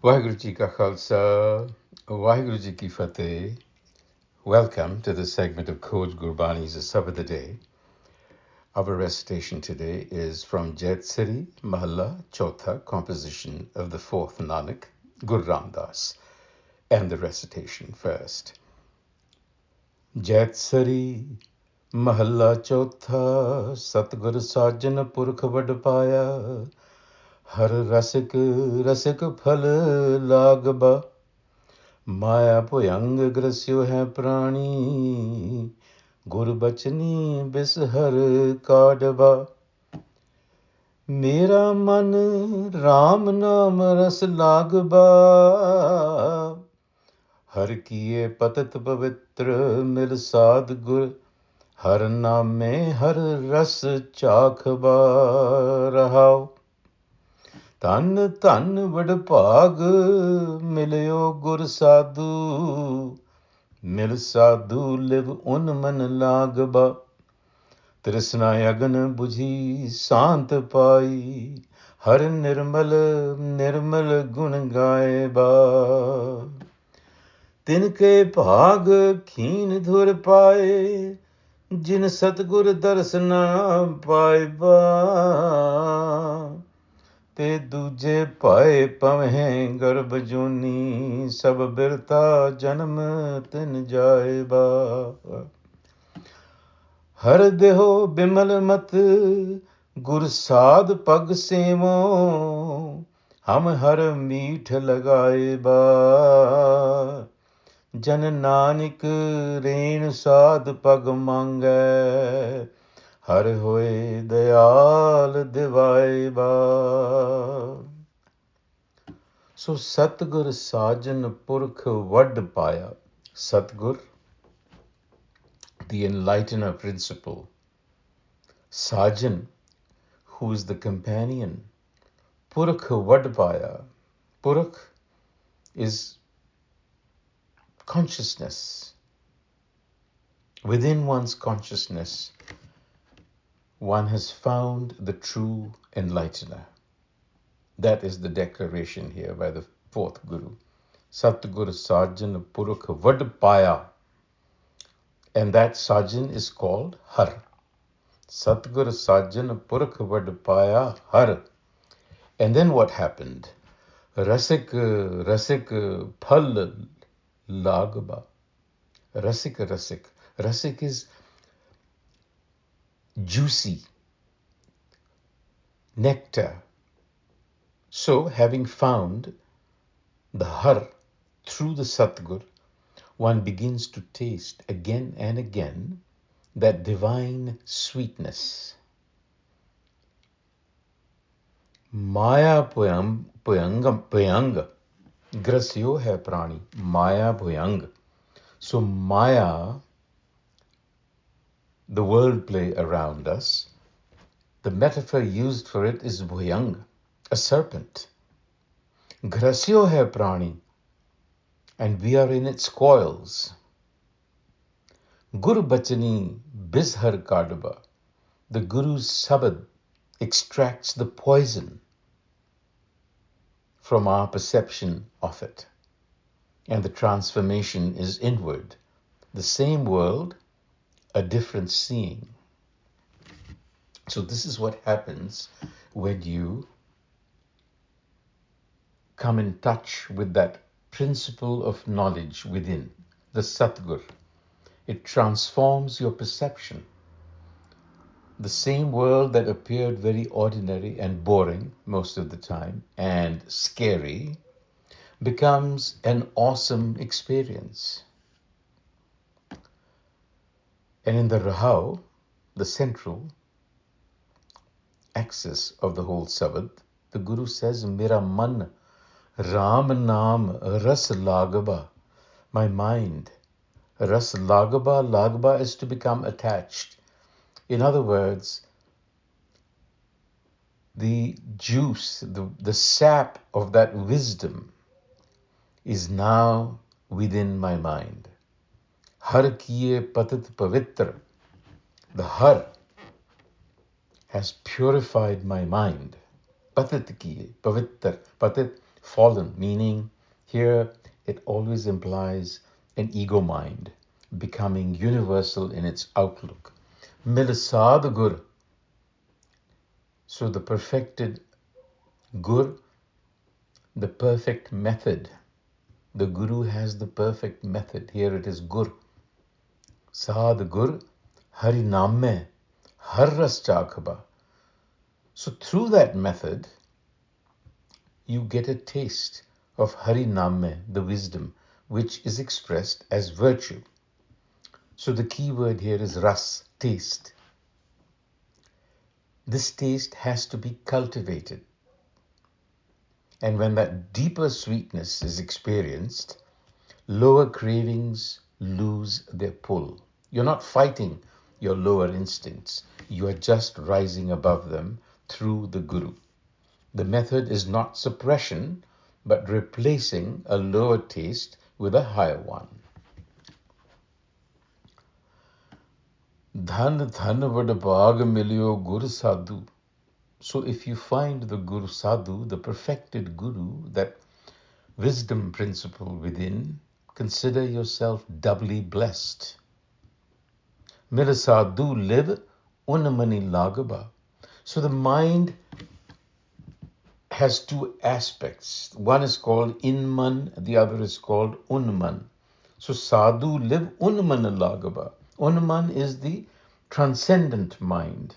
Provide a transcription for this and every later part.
Waheguru Ji Ka Khalsa, Waheguru Ji Ki Fateh. Welcome to this segment of Khoj Gurbani's a-sabad-a-day. Our recitation today is from Jaitsari Mahalla Chotha, composition of the fourth Nanak, Guru Ram Das, and the recitation first. Jaitsari Mahalla Chotha, Satgur Sajan Purakh Vad Paya, Har Rasik Rasik Phal Lagba, माया भुयंग ग्रस्यो है प्राणी गुर बचनी बिसहर काडबा मेरा मन राम नाम रस लागबा हर किए पतित पवित्र मिल साध गुर हर नामे हर रस चाखबा रहाओ ਧਨ ਧਨ ਵਡਭਾਗ ਮਿਲਿਓ ਗੁਰ ਸਾਧੂ ਮਿਲ ਸਾਧੂ ਲਿਵ ਉਨ ਮਨ ਲਾਗਬਾ ਤ੍ਰਿਸ਼ਨਾ ਅਗਨ 부ਝੀ ਸ਼ਾਂਤ ਪਾਈ ਹਰ ਨਿਰਮਲ ਨਿਰਮਲ ਗੁਣ ਗਾਏਬਾ ਤਿਨ ਕੇ ਭਾਗ ਖੀਨ ਧੁਰ ਪਾਏ ਜਿਨ ਸਤਗੁਰ ਦਰਸਨਾ ਪਾਇਬਾ ਤੇ ਦੂਜੇ ਭਾਏ ਪਵਹਿ ਗਰਭ ਜੋਨੀ ਸਭ ਬਿਰਤਾ ਜਨਮ ਤਿਨ ਜਾਏਬਾ ਹਰ ਦੇਹੋ ਬਿਮਲ ਮਤ ਗੁਰ ਸਾਧ ਪਗ ਸੇਵੋ ਹਮ ਹਰ ਮੀਠ ਲਗਾਏਬਾ ਜਨ ਨਾਨਕ ਰੇਣ ਸਾਧ ਪਗ ਮੰਗੈ ਹਰ ਹੋਏ ਦਇਆਲ ਦਿਵਾਏਬਾ ਸੋ ਸਤਗੁਰ ਸਾਜਨ ਪੁਰਖ ਵੱਡ ਪਾਇਆ Satgur, the enlightener principle, Sajan, who is the companion, Purakh Vadpaya. Purakh is consciousness. Within one's consciousness, one has found the true enlightener. That is the declaration here by the fourth Guru. Satgur Sajan Purakh Vadpaya. And that Sajan is called Har. Satgur Sajan Purakh Vadpaya Har. And then what happened? Rasik Phal Lagba. Rasik. Rasik is juicy, nectar. So, having found the Har through the Satgur, one begins to taste again and again that divine sweetness. Maya Bhuyanga Grasyo hai prani. Maya Bhuyang. So Maya, the world play around us, the metaphor used for it is Bhuyang, a serpent. Grasyo hai prani, and we are in its coils. Guru Bachani Bishar Kadaba, the Guru's sabad extracts the poison from our perception of it. And the transformation is inward. The same world, a different seeing. So this is what happens when you come in touch with that principle of knowledge within, the Satgur. It transforms your perception. The same world that appeared very ordinary and boring most of the time and scary becomes an awesome experience. And in the Rahau, the central axis of the whole Sabad, the Guru says, Mera man Ram Naam Ras Lagaba. My mind, Ras Lagaba is to become attached. In other words, the juice, the sap of that wisdom is now within my mind. Har kiye patit pavitra. The Har has purified my mind. Patit kiye, pavitra. Patit, fallen, meaning here it always implies an ego mind becoming universal in its outlook. Mil Satgur. So the perfected Gur, the perfect method. The Guru has the perfect method. Here it is Gur. Satgur Hari Namme Har Ras Chakhaba. So through that method, you get a taste of Hari Namme, the wisdom, which is expressed as virtue. So the key word here is ras, taste. This taste has to be cultivated. And when that deeper sweetness is experienced, lower cravings lose their pull. You're not fighting your lower instincts. You are just rising above them through the Guru. The method is not suppression, but replacing a lower taste with a higher one. Dhan dhan vada bhag milyo Guru Sadhu. So if you find the Guru Sadhu, the perfected Guru, that wisdom principle within, consider yourself doubly blessed. Mera sadhu live unmani lagaba. So the mind has two aspects. One is called inman, the other is called unman. So sadhu live unman lagaba. Unman is the transcendent mind,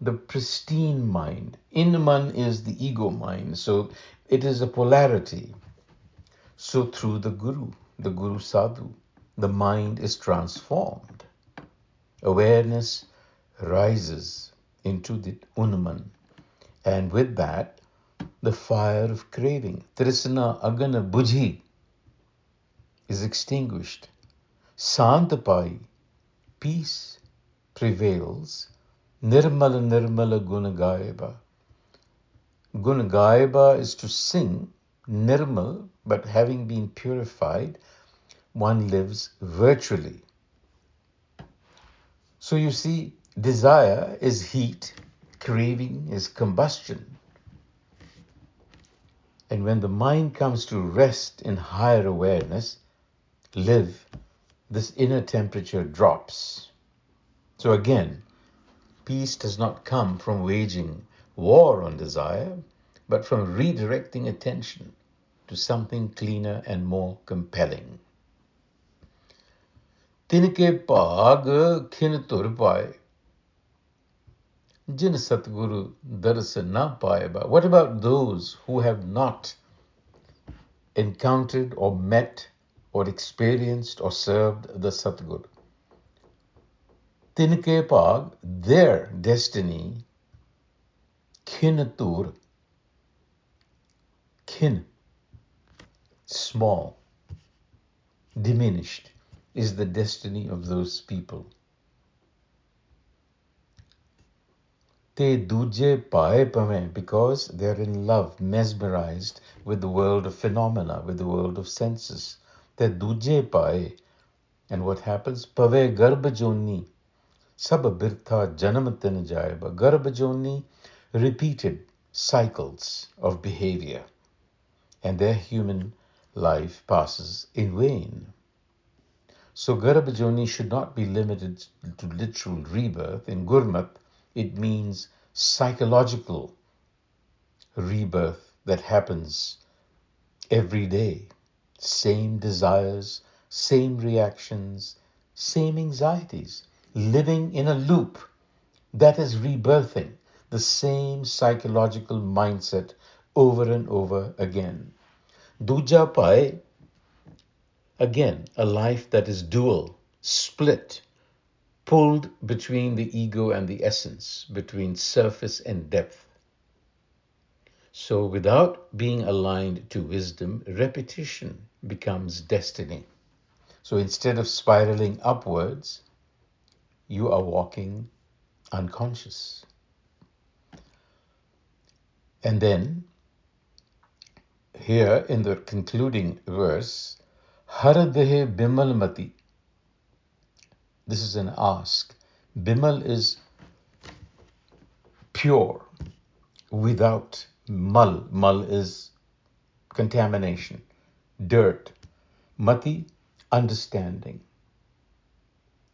the pristine mind. Inman is the ego mind. So it is a polarity. So through the Guru Sadhu, the mind is transformed. Awareness rises into the Unman. And with that, the fire of craving, Trisna Agana Bujhi, is extinguished. Santapai, peace prevails. Nirmala Nirmala Gunagayaba. Gunagayaba is to sing. Nirmal, but having been purified, one lives virtually. So you see, desire is heat, craving is combustion. And when the mind comes to rest in higher awareness, live, this inner temperature drops. So again, peace does not come from waging war on desire, but from redirecting attention to something cleaner and more compelling. Tinke paag khin tur paye, jin Satguru daras na paye ba. What about those who have not encountered or met or experienced or served the Satguru? Tinke paag, their destiny, khin tur, khin, small, diminished, is the destiny of those people. Te duje pae pame, because they're in love, mesmerized with the world of phenomena, with the world of senses. Te duje pae. And what happens? Pave garbhajoni, sab birtha janamatin jayaba. Garbhajoni, repeated cycles of behavior. And their human life passes in vain. So Garbhajoni should not be limited to literal rebirth. In Gurmat, it means psychological rebirth that happens every day. Same desires, same reactions, same anxieties. Living in a loop that is rebirthing the same psychological mindset over and over again. Duja Pai, again, a life that is dual, split, pulled between the ego and the essence, between surface and depth. So without being aligned to wisdom, repetition becomes destiny. So instead of spiraling upwards, you are walking unconscious. And then, here in the concluding verse, Haradehe Bimalmati. This is an ask. Bimal is pure, without mal. Mal is contamination, dirt. Mati, understanding.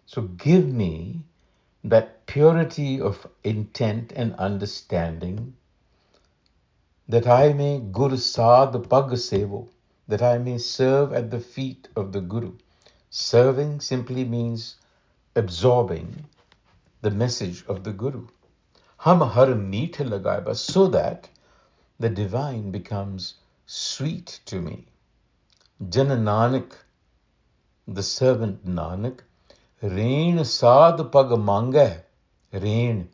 So give me that purity of intent and understanding, that I may Gur Sad Pag Sevo, that I may serve at the feet of the Guru. Serving simply means absorbing the message of the Guru. Hum har meet lagaiba, so that the divine becomes sweet to me. Jana Nanak, the servant Nanak, Rain Sad Pag Manga, Rain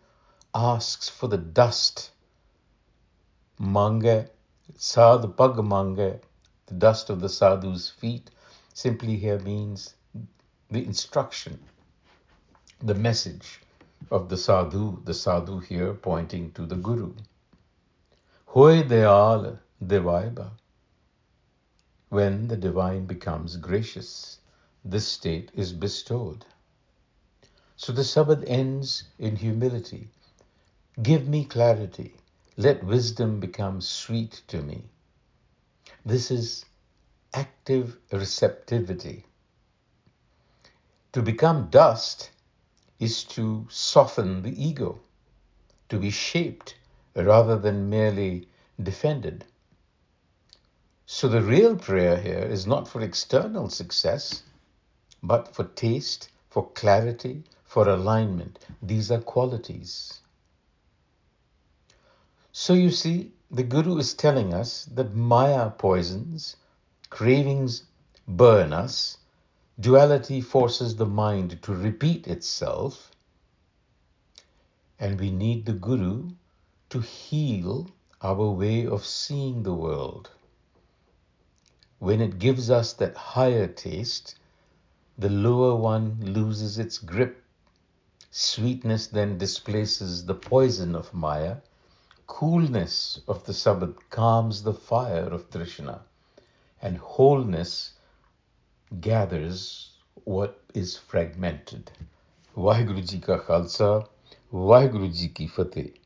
asks for the dust. Manga, Sad Pag Manga, the dust of the sadhu's feet, simply here means the instruction, the message of the sadhu here pointing to the Guru. Hoy Deyal Devaiba, when the divine becomes gracious, this state is bestowed. So the sabad ends in humility. Give me clarity. Let wisdom become sweet to me. This is active receptivity. To become dust is to soften the ego, to be shaped rather than merely defended. So the real prayer here is not for external success, but for taste, for clarity, for alignment. These are qualities. So you see, the Guru is telling us that Maya poisons, cravings burn us, duality forces the mind to repeat itself, and we need the Guru to heal our way of seeing the world. When it gives us that higher taste, the lower one loses its grip. Sweetness then displaces the poison of Maya. Coolness of the sabad calms the fire of Trishna, and wholeness gathers what is fragmented. Vaheguru Ji ka Khalsa, Vaheguru Ji ki Fateh.